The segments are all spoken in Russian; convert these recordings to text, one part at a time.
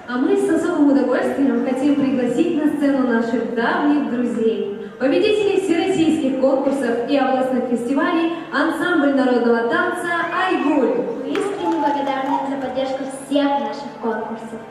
А мы с особым удовольствием хотим пригласить на сцену наших давних друзей, победителей всероссийских конкурсов и областных фестивалей ансамбль народного танца «Айгуль». Мы искренне благодарны за поддержку всех наших конкурсов.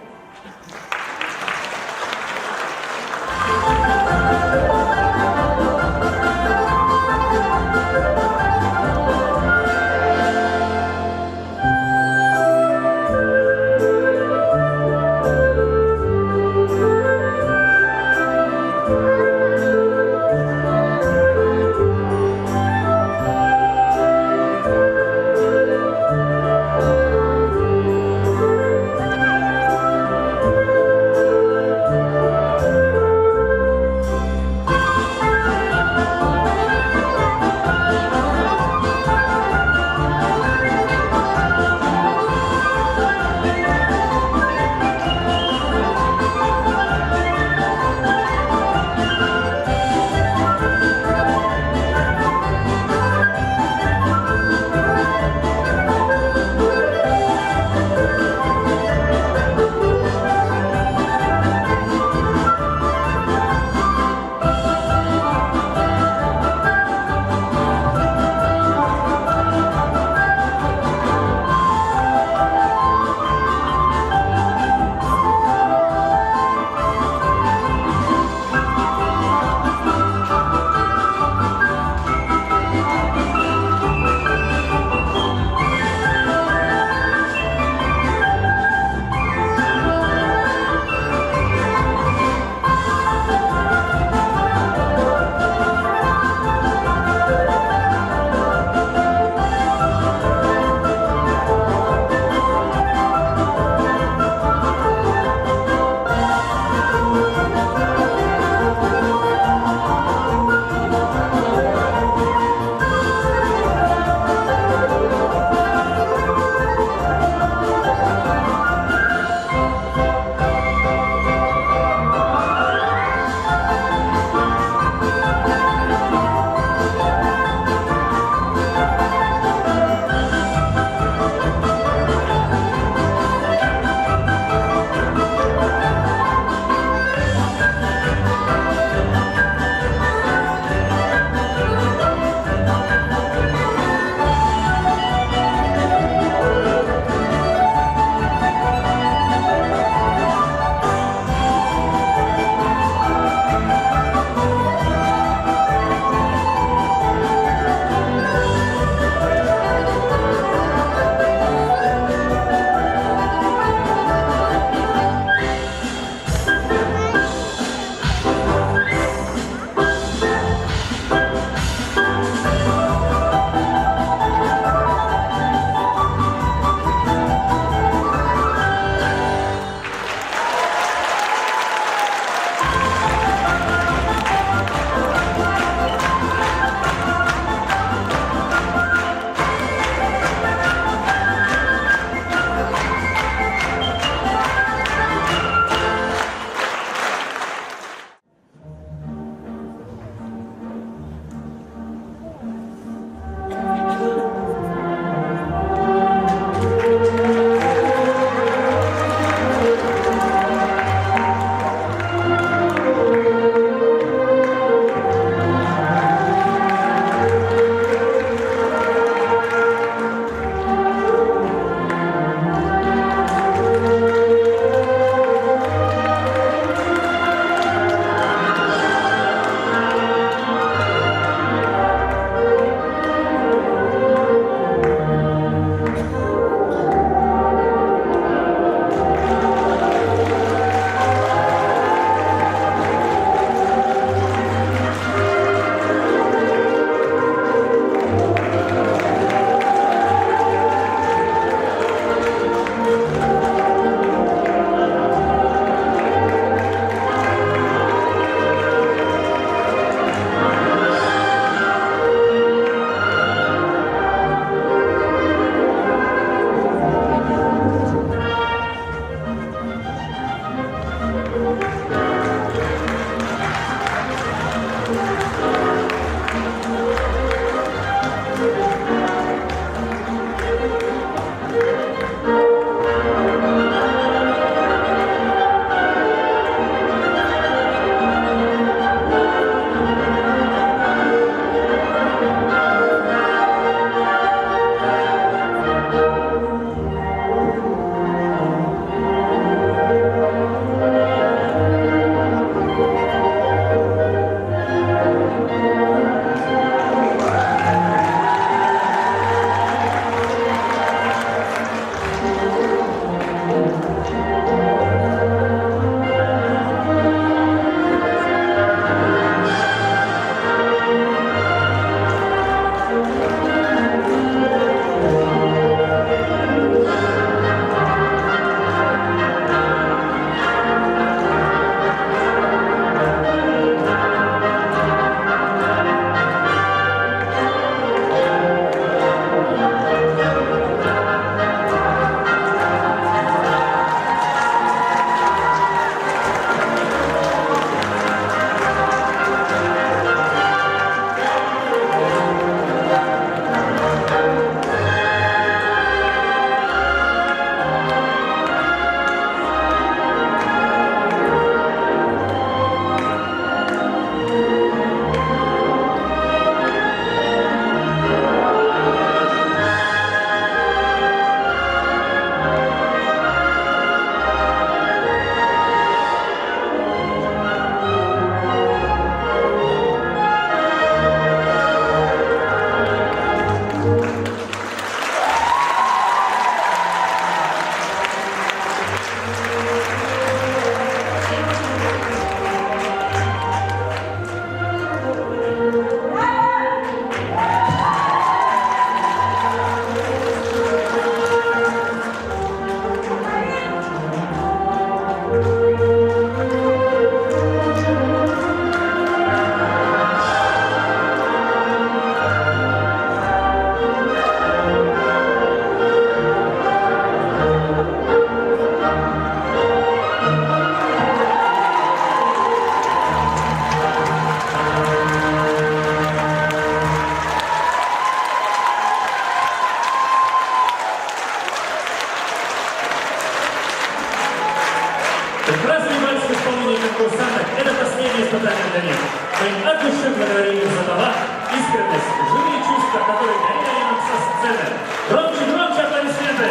испытание для них. Мы от души благодарим их за талант, искренность, живые чувства, которые гоняли нам со сцены. Громче, громче аплодисменты!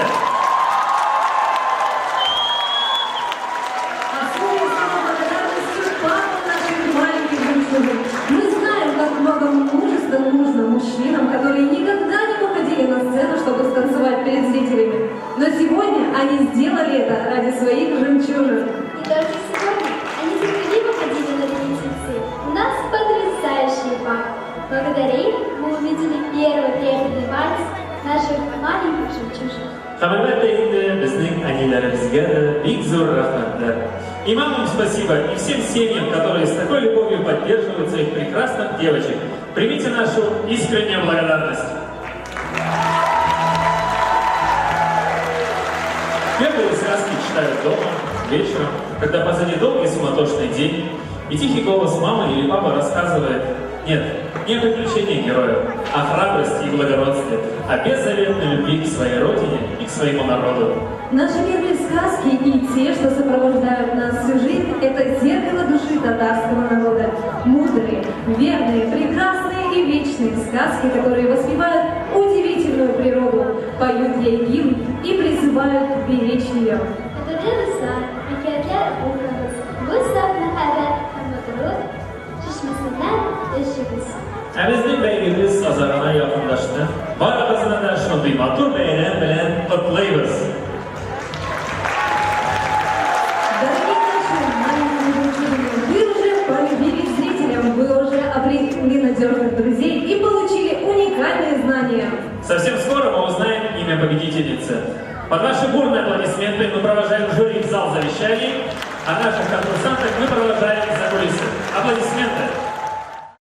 Особую благодарность папам наших маленьких жемчужин. Мы знаем, как много мужества нужно мужчинам, которые никогда не выходили на сцену, чтобы станцевать перед зрителями. Но сегодня они сделали это ради своих жемчужин. И только сегодня они терпеливо ходили на репетиции. У нас потрясающие папы. Благодаря им мы увидели первый трепетный вальс наших маленьких жемчужин. Хабибатта инде безнең әниләребезгә дә бик зур рәхмәтләр. И мамам спасибо, и всем семьям, которые с такой любовью поддерживают своих прекрасных девочек. Примите нашу искреннюю благодарность. Первые сказки читают дома, вечером, когда позади долгий суматошный день, и тихий голос мамы или папы рассказывает: нет, не о приключениях героев, о храбрости и благородстве, о беззаветной любви к своей родине и к своему народу. Наши первые сказки и те, что сопровождают нас всю жизнь, это зеркало души татарского народа. Мудрые, верные, прекрасные и вечные сказки, которые воспевают удивительную природу, поют ей гимн и призывают беречь ее. Ә безнең бәйгебез азагына якынлашты. Барыбызны да шундый матур бәйрәм белән котлыйбыз. Дорогие наши маленькие жемчужины, вы уже полюбили зрителям, вы уже обрели надежных друзей и получили уникальные знания. Совсем скоро мы узнаем имя победительницы. Под ваши бурные аплодисменты мы провожаем жюри в зал завещаний, а наших конкурсантов